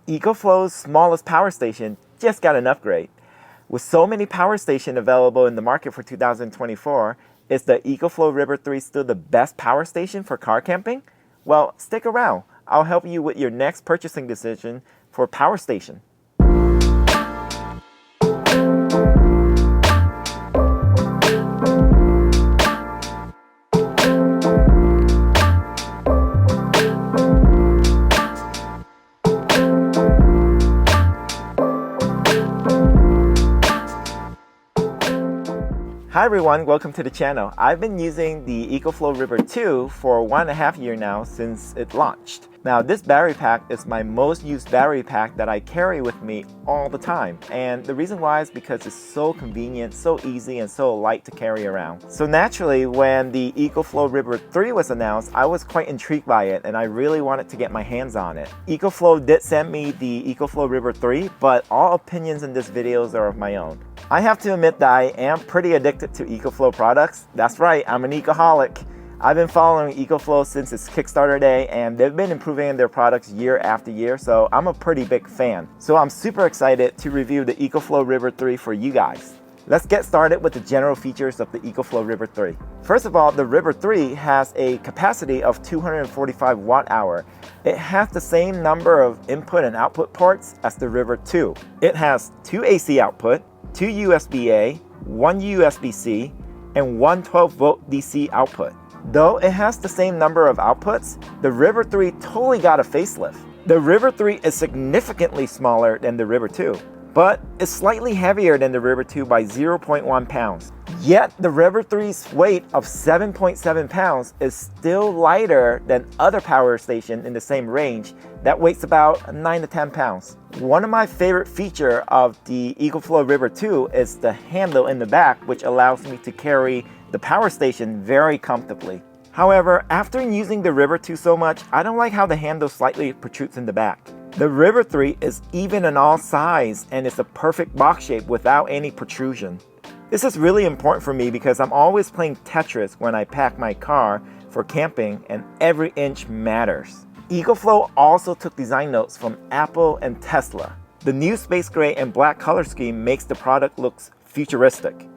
Ecoflow's smallest power station just got an upgrade. With so many power stations available in the market for 2024, is the Ecoflow River 3 still the best power station for car camping? Well, stick around. I'll help you with your next purchasing decision for a power station. Hi everyone, welcome to the channel. I've been using the Ecoflow River 2 for 1.5 years now since it launched. Now this battery pack is my most used battery pack that I carry with me all the time. And the reason why is because it's so convenient, so easy, and so light to carry around. So naturally, when the Ecoflow River 3 was announced, I was quite intrigued by it and I really wanted to get my hands on it. Ecoflow did send me the Ecoflow River 3, but all opinions in this video are of my own. I have to admit that I am pretty addicted to Ecoflow products. That's right, I'm an ecoholic. I've been following Ecoflow since its Kickstarter day, and they've been improving their products year after year, so I'm a pretty big fan. So I'm super excited to review the Ecoflow River 3 for you guys. Let's get started with the general features of the Ecoflow River 3. First of all, the River 3 has a capacity of 245 watt-hour. It has the same number of input and output ports as the River 2. It has 2 AC output, 2 USB-A, 1 USB-C, and 1 12-volt DC output. Though it has the same number of outputs, the River 3 totally got a facelift. The River 3 is significantly smaller than the River 2, but it's slightly heavier than the River 2 by 0.1 pounds. Yet the River 3's weight of 7.7 pounds is still lighter than other power stations in the same range that weighs about 9 to 10 pounds. One of my favorite features of the Ecoflow River 2 is the handle in the back, which allows me to carry the power station very comfortably. However, after using the River 2 so much, I don't like how the handle slightly protrudes in the back. The River 3 is even in all sides and it's a perfect box shape without any protrusion. This is really important for me because I'm always playing Tetris when I pack my car for camping, and every inch matters. Ecoflow also took design notes from Apple and Tesla. The new space gray and black color scheme makes the product look futuristic.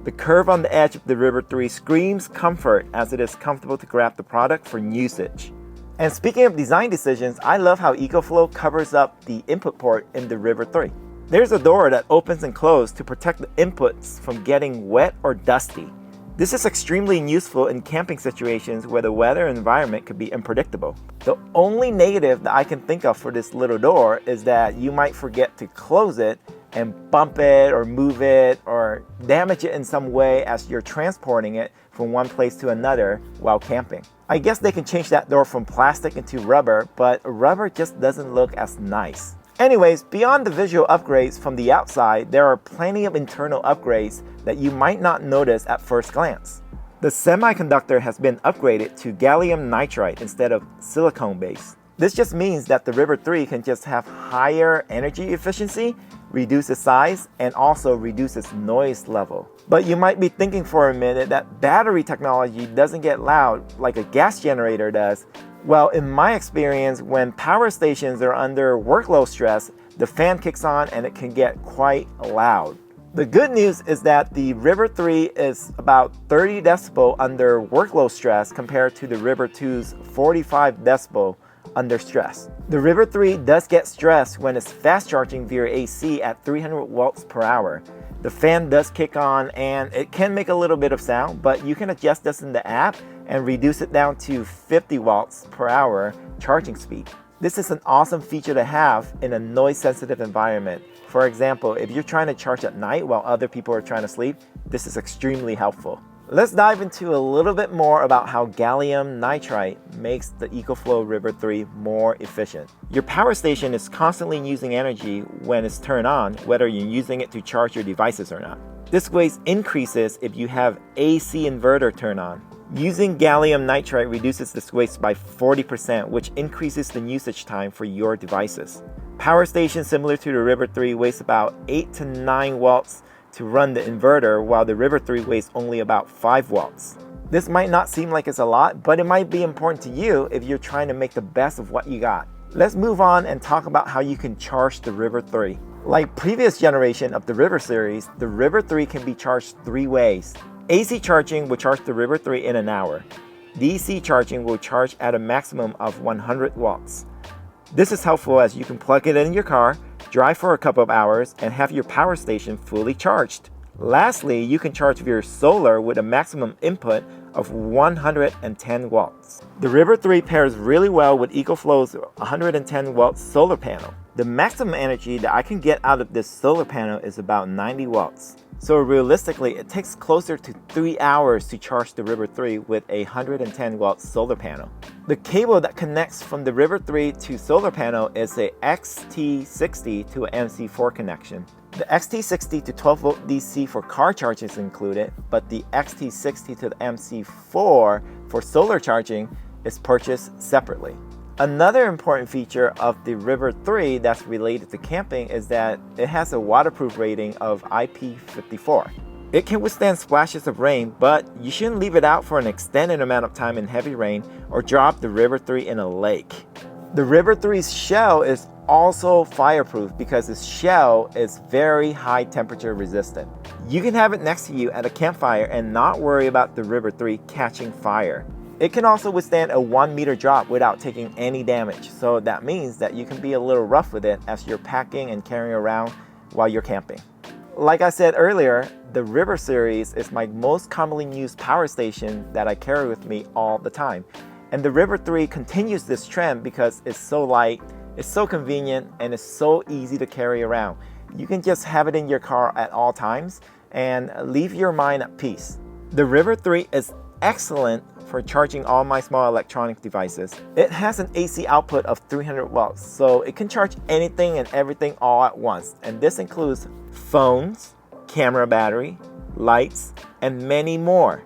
The curve on the edge of the River 3 screams comfort as it is comfortable to grab the product for usage. And speaking of design decisions, I love how Ecoflow covers up the input port in the River 3. There's a door that opens and closes to protect the inputs from getting wet or dusty. This is extremely useful in camping situations where the weather environment could be unpredictable. The only negative that I can think of for this little door is that you might forget to close it and bump it or move it or damage it in some way as you're transporting it from one place to another while camping. I guess they can change that door from plastic into rubber, but rubber just doesn't look as nice. Anyways, beyond the visual upgrades from the outside, there are plenty of internal upgrades that you might not notice at first glance. The semiconductor has been upgraded to gallium nitride instead of silicone based. This just means that the River 3 can just have higher energy efficiency, reduce its size, and also reduce its noise level. But you might be thinking for a minute that battery technology doesn't get loud like a gas generator does. Well, in my experience, when power stations are under workload stress, the fan kicks on and it can get quite loud. The good news is that the River 3 is about 30 decibel under workload stress compared to the River 2's 45 decibel under stress. The River 3 does get stressed when it's fast charging via AC at 300 watts per hour. The fan does kick on and it can make a little bit of sound, but you can adjust this in the app and reduce it down to 50 watts per hour charging speed. This is an awesome feature to have in a noise-sensitive environment. For example, if you're trying to charge at night while other people are trying to sleep, this is extremely helpful. Let's dive into a little bit more about how gallium nitride makes the Ecoflow River 3 more efficient. Your power station is constantly using energy when it's turned on, whether you're using it to charge your devices or not. This waste increases if you have AC inverter turned on. Using gallium nitride reduces this waste by 40%, which increases the usage time for your devices. Power stations similar to the River 3 waste about 8 to 9 watts to run the inverter, while the River 3 weighs only about 5 watts. This might not seem like it's a lot, but it might be important to you if you're trying to make the best of what you got. Let's move on and talk about how you can charge the River 3. Like previous generation of the River series, the River 3 can be charged 3 ways. AC charging will charge the River 3 in an hour. DC charging will charge at a maximum of 100 watts. This is helpful as you can plug it in your car, drive for a couple of hours, and have your power station fully charged. Lastly, you can charge your solar with a maximum input of 110 watts. The River 3 pairs really well with Ecoflow's 110 watt solar panel. The maximum energy that I can get out of this solar panel is about 90 watts. So realistically, it takes closer to 3 hours to charge the River 3 with a 110 watt solar panel. The cable that connects from the River 3 to solar panel is a XT60 to an MC4 connection. The XT60 to 12 volt DC for car charging is included, but the XT60 to the MC4 for solar charging is purchased separately. Another important feature of the River 3 that's related to camping is that it has a waterproof rating of IP54. It can withstand splashes of rain, but you shouldn't leave it out for an extended amount of time in heavy rain or drop the River 3 in a lake. The River 3's shell is also fireproof because its shell is very high temperature resistant. You can have it next to you at a campfire and not worry about the River 3 catching fire. It can also withstand a 1 meter drop without taking any damage, so that means that you can be a little rough with it as you're packing and carrying around while you're camping. Like I said earlier, the River series is my most commonly used power station that I carry with me all the time. And the River 3 continues this trend because it's so light, it's so convenient, and it's so easy to carry around. You can just have it in your car at all times and leave your mind at peace. The River 3 is excellent for charging all my small electronic devices. It has an AC output of 300 watts, so it can charge anything and everything all at once. And this includes phones, camera battery, lights, and many more.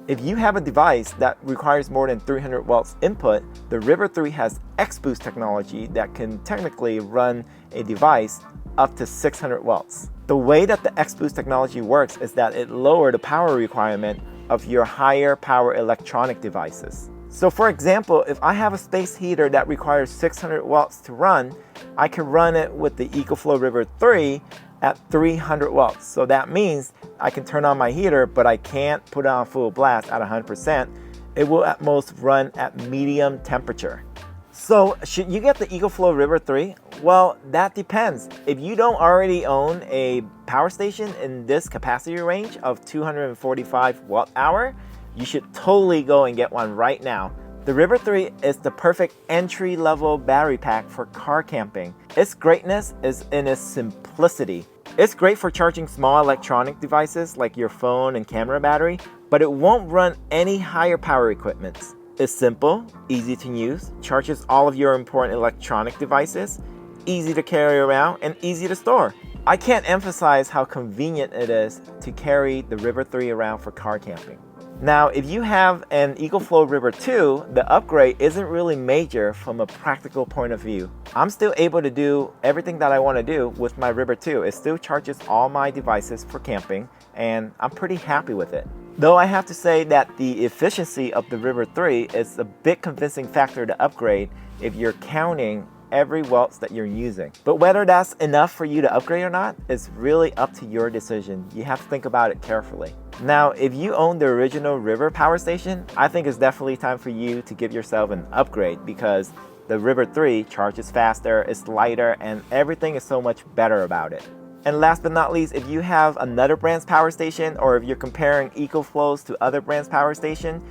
If you have a device that requires more than 300 watts input, the River 3 has X-Boost technology that can technically run a device up to 600 watts. The way that the X-Boost technology works is that it lowers the power requirement of your higher power electronic devices. So for example, if I have a space heater that requires 600 watts to run, I can run it with the Ecoflow River 3 at 300 watts. So that means I can turn on my heater, but I can't put it on full blast at 100%. It will at most run at medium temperature. So should you get the Ecoflow River 3? Well, that depends. If you don't already own a power station in this capacity range of 245 watt hour, you should totally go and get one right now. The River 3 is the perfect entry-level battery pack for car camping. Its greatness is in its simplicity. It's great for charging small electronic devices like your phone and camera battery, but it won't run any higher power equipment. It's simple, easy to use, charges all of your important electronic devices, easy to carry around, and easy to store. I can't emphasize how convenient it is to carry the River 3 around for car camping. Now, if you have an Ecoflow River 2, the upgrade isn't really major from a practical point of view. I'm still able to do everything that I want to do with my River 2. It still charges all my devices for camping, and I'm pretty happy with it. Though I have to say that the efficiency of the River 3 is a big convincing factor to upgrade if you're counting every watts that you're using. But whether that's enough for you to upgrade or not is really up to your decision. You have to think about it carefully. Now, if you own the original River power station, I think it's definitely time for you to give yourself an upgrade because the River 3 charges faster, it's lighter, and everything is so much better about it. And last but not least, if you have another brand's power station or if you're comparing Ecoflow's to other brands' power station,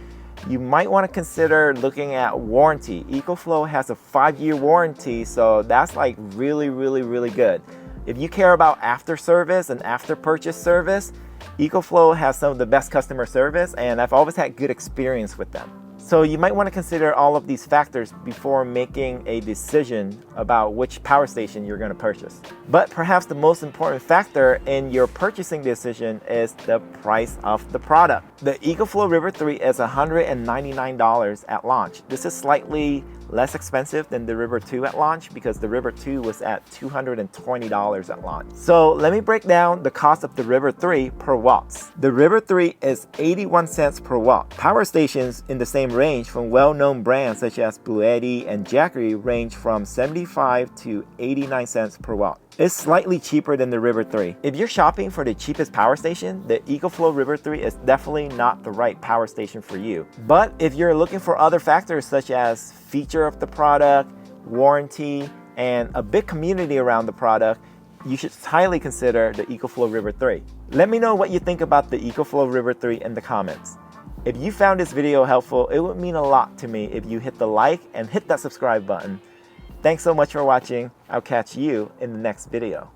you might want to consider looking at warranty. Ecoflow has a 5-year warranty, so that's like really good. If you care about after service and after purchase service, Ecoflow has some of the best customer service, and I've always had good experience with them. So you might want to consider all of these factors before making a decision about which power station you're going to purchase. But perhaps the most important factor in your purchasing decision is the price of the product. The Ecoflow River 3 is $199 at launch. This is slightly less expensive than the River 2 at launch because the River 2 was at $220 at launch. So let me break down the cost of the River 3 per watts. The River 3 is 81 cents per watt. Power stations in the same range from well-known brands such as Bluetti and Jackery range from 75 to 89 cents per watt. It's slightly cheaper than the River 3. If you're shopping for the cheapest power station, the Ecoflow River 3 is definitely not the right power station for you. But if you're looking for other factors such as feature of the product, warranty, and a big community around the product, you should highly consider the Ecoflow River 3. Let me know what you think about the Ecoflow River 3 in the comments. If you found this video helpful, it would mean a lot to me if you hit the like and hit that subscribe button. Thanks so much for watching. I'll catch you in the next video.